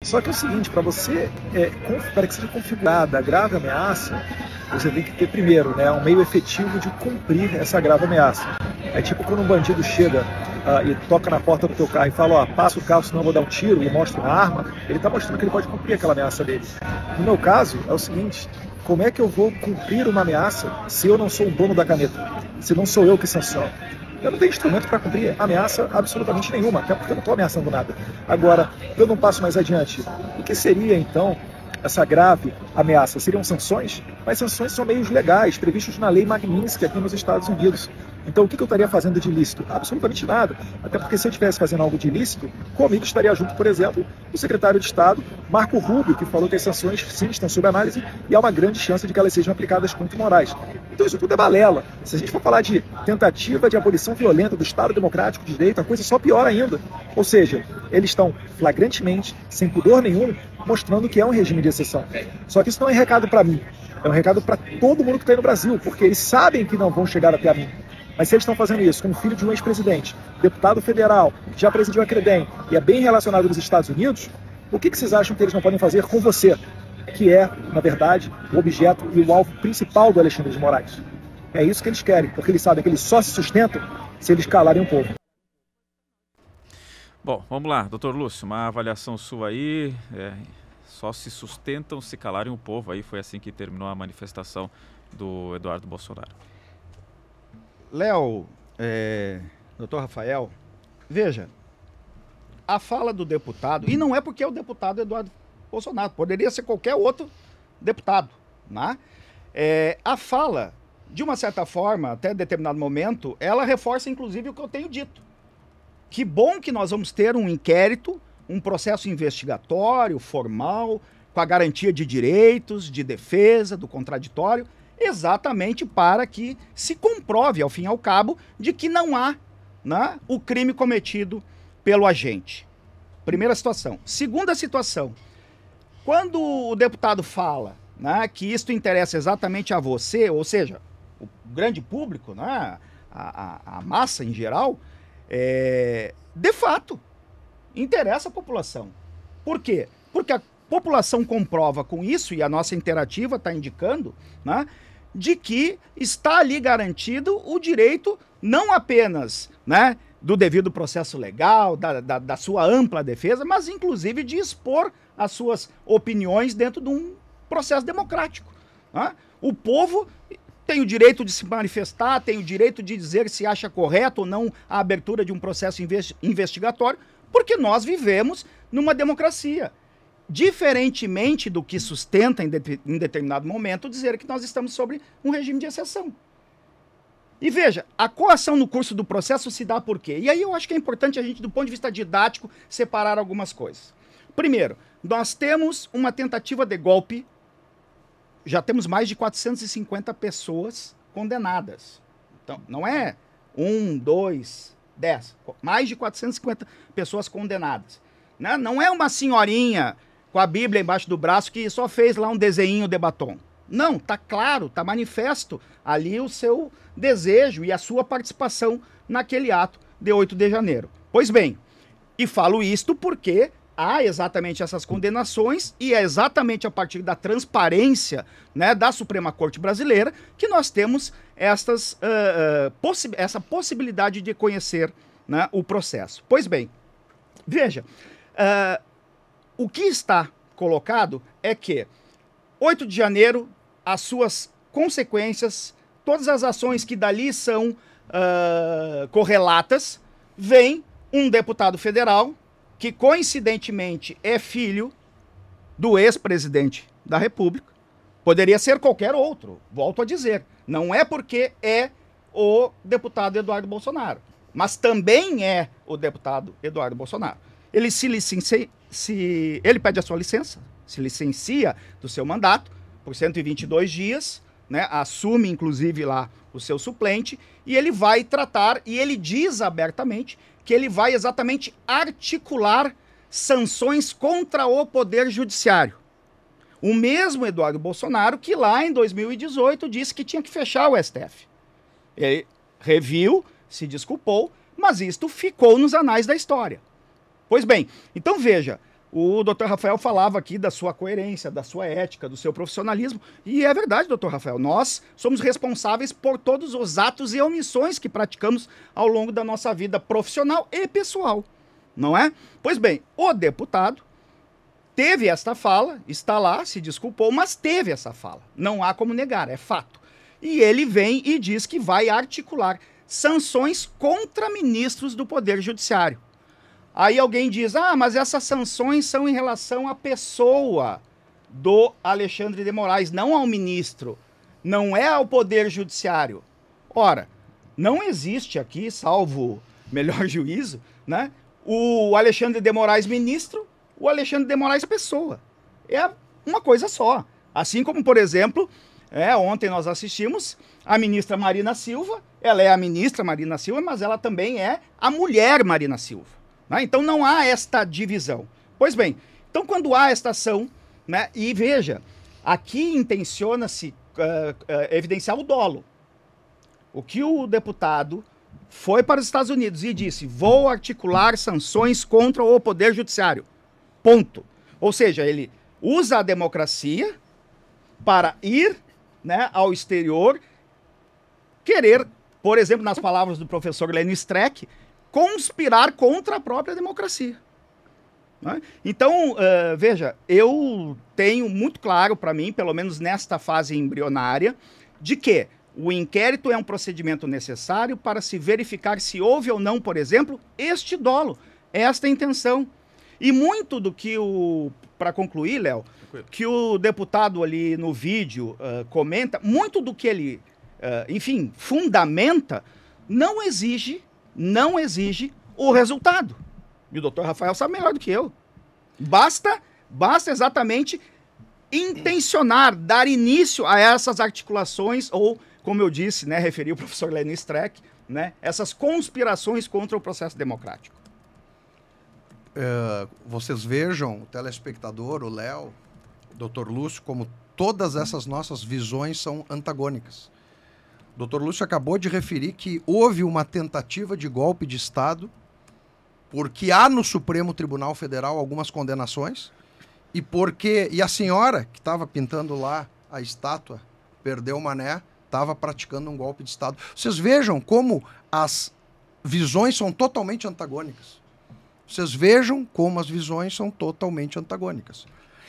Só que é o seguinte, para você, para que seja configurada a grave ameaça, você tem que ter primeiro, né, um meio efetivo de cumprir essa grave ameaça. É tipo quando um bandido chega e toca na porta do teu carro e fala, ó, passa o carro, senão eu vou dar um tiro, e mostra uma arma, ele está mostrando que ele pode cumprir aquela ameaça dele. No meu caso, é o seguinte, como é que eu vou cumprir uma ameaça se eu não sou o dono da caneta? Se não sou eu que sanciono? Eu não tenho instrumento para cumprir ameaça absolutamente nenhuma, até porque eu não estou ameaçando nada. Agora, eu não passo mais adiante. O que seria, então, essa grave ameaça? Seriam sanções? Mas sanções são meios legais, previstos na lei Magnitsky aqui nos Estados Unidos. Então, o que eu estaria fazendo de ilícito? Absolutamente nada. Até porque se eu estivesse fazendo algo de ilícito, comigo estaria junto, por exemplo, o secretário de Estado, Marco Rubio, que falou que as sanções, sim, estão sob análise e há uma grande chance de que elas sejam aplicadas contra imorais. Então, isso tudo é balela. Se a gente for falar de tentativa de abolição violenta do Estado Democrático de Direito, a coisa é só pior ainda. Ou seja, eles estão flagrantemente, sem pudor nenhum, mostrando que é um regime de exceção. Só que isso não é recado para mim. É um recado para todo mundo que está aí no Brasil, porque eles sabem que não vão chegar até a mim. Mas se eles estão fazendo isso com o filho de um ex-presidente, deputado federal, que já presidiu a CREDEM e é bem relacionado nos Estados Unidos, o que vocês acham que eles não podem fazer com você, que é, na verdade, o objeto e o alvo principal do Alexandre de Moraes? É isso que eles querem, porque eles sabem que eles só se sustentam se eles calarem um povo. Bom, vamos lá, doutor Lúcio, uma avaliação sua aí, só se sustentam se calarem o povo, aí foi assim que terminou a manifestação do Eduardo Bolsonaro. Léo, doutor Rafael, veja, a fala do deputado, e não é porque é o deputado Eduardo Bolsonaro, poderia ser qualquer outro deputado, né? A fala, de uma certa forma, até determinado momento, ela reforça inclusive o que eu tenho dito. Que bom que nós vamos ter um inquérito, um processo investigatório, formal, com a garantia de direitos, de defesa, do contraditório, exatamente para que se comprove, ao fim e ao cabo, de que não há, né, o crime cometido pelo agente. Primeira situação. Segunda situação, quando o deputado fala, né, que isto interessa exatamente a você, ou seja, o grande público, né, a massa em geral, de fato, interessa a população. Por quê? Porque a população comprova com isso, e a nossa interativa está indicando, né, de que está ali garantido o direito não apenas, né, do devido processo legal, da sua ampla defesa, mas inclusive de expor as suas opiniões dentro de um processo democrático, né? O povo tem o direito de se manifestar, tem o direito de dizer se acha correto ou não a abertura de um processo investigatório, porque nós vivemos numa democracia. Diferentemente do que sustenta em determinado momento dizer que nós estamos sobre um regime de exceção. E veja, a coação no curso do processo se dá por quê? E aí eu acho que é importante a gente, do ponto de vista didático, separar algumas coisas. Primeiro, nós temos uma tentativa de golpe, já temos mais de 450 pessoas condenadas. Então, não é 1, 2, 10, mais de 450 pessoas condenadas. Né? Não é uma senhorinha com a Bíblia embaixo do braço que só fez lá um desenho de batom. Não, tá claro, tá manifesto ali o seu desejo e a sua participação naquele ato de 8 de janeiro. Pois bem, e falo isto porque há exatamente essas condenações e é exatamente a partir da transparência, né, da Suprema Corte Brasileira que nós temos essa possibilidade de conhecer, né, o processo. Pois bem, veja, o que está colocado é que 8 de janeiro, as suas consequências, todas as ações que dali são correlatas, vem um deputado federal que coincidentemente é filho do ex-presidente da República, poderia ser qualquer outro, volto a dizer, não é porque é o deputado Eduardo Bolsonaro, mas também é o deputado Eduardo Bolsonaro. Ele ele pede a sua licença, se licencia do seu mandato por 122 dias, né, assume inclusive lá o seu suplente, e ele vai tratar, e ele diz abertamente que ele vai exatamente articular sanções contra o Poder Judiciário. O mesmo Eduardo Bolsonaro que lá em 2018 disse que tinha que fechar o STF. Ele reviu, se desculpou, mas isto ficou nos anais da história. Pois bem, então veja, O doutor Rafael falava aqui da sua coerência, da sua ética, do seu profissionalismo. E é verdade, doutor Rafael, nós somos responsáveis por todos os atos e omissões que praticamos ao longo da nossa vida profissional e pessoal, não é? Pois bem, o deputado teve esta fala, está lá, se desculpou, mas teve essa fala. Não há como negar, é fato. E ele vem e diz que vai articular sanções contra ministros do Poder Judiciário. Aí alguém diz, mas essas sanções são em relação à pessoa do Alexandre de Moraes, não ao ministro, não é ao Poder Judiciário. Ora, não existe aqui, salvo melhor juízo, né, o Alexandre de Moraes ministro, o Alexandre de Moraes pessoa. É uma coisa só. Assim como, por exemplo, ontem nós assistimos a ministra Marina Silva, ela é a ministra Marina Silva, mas ela também é a mulher Marina Silva. Né? Então não há esta divisão. Pois bem, então quando há esta ação, né, e veja, aqui intenciona-se evidenciar o dolo. O que o deputado foi para os Estados Unidos e disse, vou articular sanções contra o Poder Judiciário. Ponto. Ou seja, ele usa a democracia para ir, né, ao exterior, querer, por exemplo, nas palavras do professor Lênin Streck, conspirar contra a própria democracia. Né? Então, veja, eu tenho muito claro para mim, pelo menos nesta fase embrionária, de que o inquérito é um procedimento necessário para se verificar se houve ou não, por exemplo, este dolo, esta intenção. E muito do que para concluir, Léo, que o deputado ali no vídeo comenta, muito do que ele, enfim, fundamenta, não exige o resultado. E o doutor Rafael sabe melhor do que eu. Basta exatamente intencionar, dar início a essas articulações, ou, como eu disse, né, referi o professor Lênin Streck, né, essas conspirações contra o processo democrático. Vocês vejam, o telespectador, o Léo, o Dr. Lúcio, como todas essas nossas visões são antagônicas. O Dr. Lúcio acabou de referir que houve uma tentativa de golpe de Estado, porque há no Supremo Tribunal Federal algumas condenações, e a senhora que estava pintando lá a estátua, Perdeu Mané, estava praticando um golpe de Estado. Vocês vejam como as visões são totalmente antagônicas. Vocês vejam como as visões são totalmente antagônicas.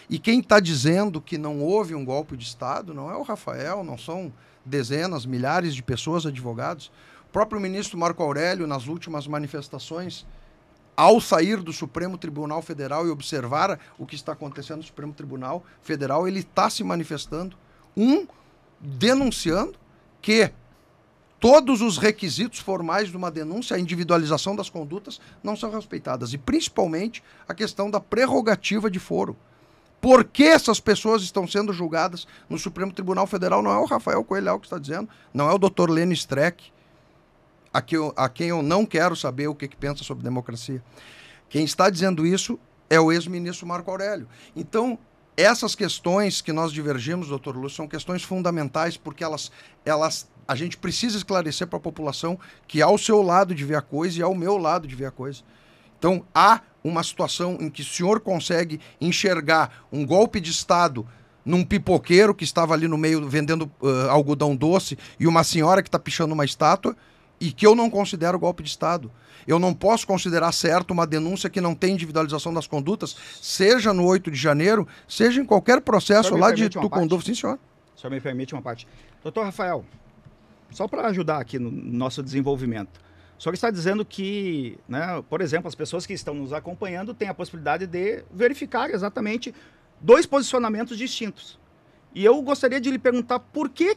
E quem está dizendo que não houve um golpe de Estado não é o Rafael, não são dezenas, milhares de pessoas, advogados. O próprio ministro Marco Aurélio, nas últimas manifestações, ao sair do Supremo Tribunal Federal e observar o que está acontecendo no Supremo Tribunal Federal, ele está se manifestando, denunciando que todos os requisitos formais de uma denúncia, a individualização das condutas, não são respeitadas. E, principalmente, a questão da prerrogativa de foro. Por que essas pessoas estão sendo julgadas no Supremo Tribunal Federal? Não é o Rafael Coelho que está dizendo, não é o Dr. Lênin Streck, a quem eu não quero saber o que pensa sobre democracia. Quem está dizendo isso é o ex-ministro Marco Aurélio. Então, essas questões que nós divergimos, doutor Lúcio, são questões fundamentais, porque a gente precisa esclarecer para a população que há o seu lado de ver a coisa e há o meu lado de ver a coisa. Então, há uma situação em que o senhor consegue enxergar um golpe de Estado num pipoqueiro que estava ali no meio vendendo algodão doce e uma senhora que está pichando uma estátua, e que eu não considero golpe de Estado. Eu não posso considerar certo uma denúncia que não tem individualização das condutas, seja no 8 de janeiro, seja em qualquer processo lá de Tucunduva. Sim, senhor. O senhor me permite uma parte. Doutor Rafael, só para ajudar aqui no nosso desenvolvimento, o senhor está dizendo que, né, por exemplo, as pessoas que estão nos acompanhando têm a possibilidade de verificar exatamente 2 posicionamentos distintos. E eu gostaria de lhe perguntar por que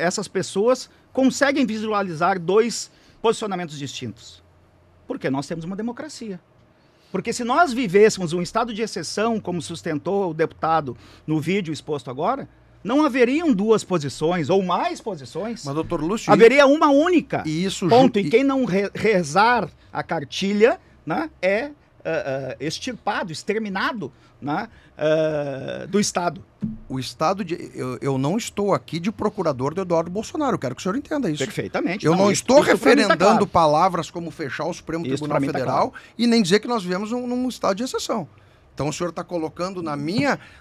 essas pessoas conseguem visualizar 2 posicionamentos distintos. Porque nós temos uma democracia. Porque se nós vivêssemos um estado de exceção, como sustentou o deputado no vídeo exposto agora, não haveriam 2 posições ou mais posições. Mas, doutor Lúcio, haveria uma única. E isso ponto. E quem não rezar a cartilha, né, extirpado, exterminado, né, do Estado. O Estado eu não estou aqui de procurador do Eduardo Bolsonaro, eu quero que o senhor entenda isso. Perfeitamente. Eu não estou referendando claro. palavras como fechar o Supremo Tribunal Federal e nem dizer que nós vivemos num estado de exceção. Então o senhor está colocando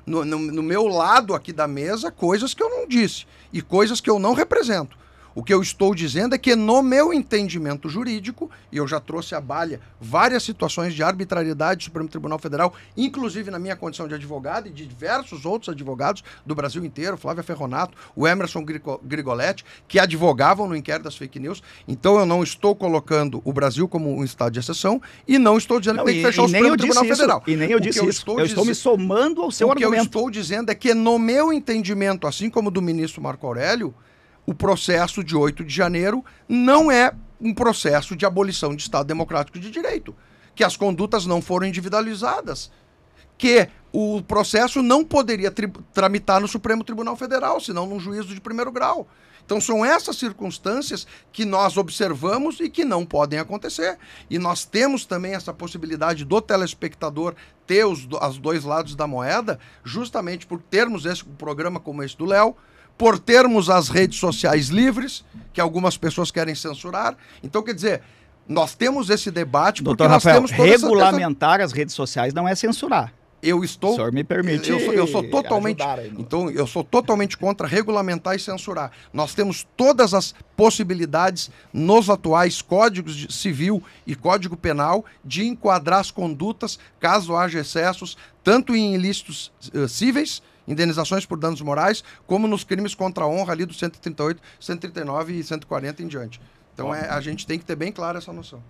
no meu lado aqui da mesa coisas que eu não disse e coisas que eu não represento. O que eu estou dizendo é que no meu entendimento jurídico, e eu já trouxe à baila várias situações de arbitrariedade do Supremo Tribunal Federal, inclusive na minha condição de advogado e de diversos outros advogados do Brasil inteiro, Flávia Ferronato, o Emerson Grigoletti, que advogavam no inquérito das fake news. Então eu não estou colocando o Brasil como um estado de exceção e não estou dizendo que tem que fechar o Supremo Tribunal Federal. E nem eu disse isso. Eu estou me somando ao seu argumento. O que eu estou dizendo é que no meu entendimento, assim como do ministro Marco Aurélio, o processo de 8 de janeiro não é um processo de abolição de Estado Democrático de Direito, que as condutas não foram individualizadas, que o processo não poderia tramitar no Supremo Tribunal Federal, senão num juízo de primeiro grau. Então são essas circunstâncias que nós observamos e que não podem acontecer. E nós temos também essa possibilidade do telespectador ter os dois lados da moeda, justamente por termos esse programa como esse do Léo, por termos as redes sociais livres, que algumas pessoas querem censurar. Então, quer dizer, nós temos esse debate porque Doutor nós Rafael, temos toda regulamentar as redes sociais não é censurar. O senhor me permite eu sou totalmente Então, eu sou totalmente contra regulamentar e censurar. Nós temos todas as possibilidades nos atuais códigos civil e código penal de enquadrar as condutas, caso haja excessos, tanto em ilícitos cíveis, indenizações por danos morais, como nos crimes contra a honra ali do 138, 139 e 140 em diante. Então a gente tem que ter bem clara essa noção.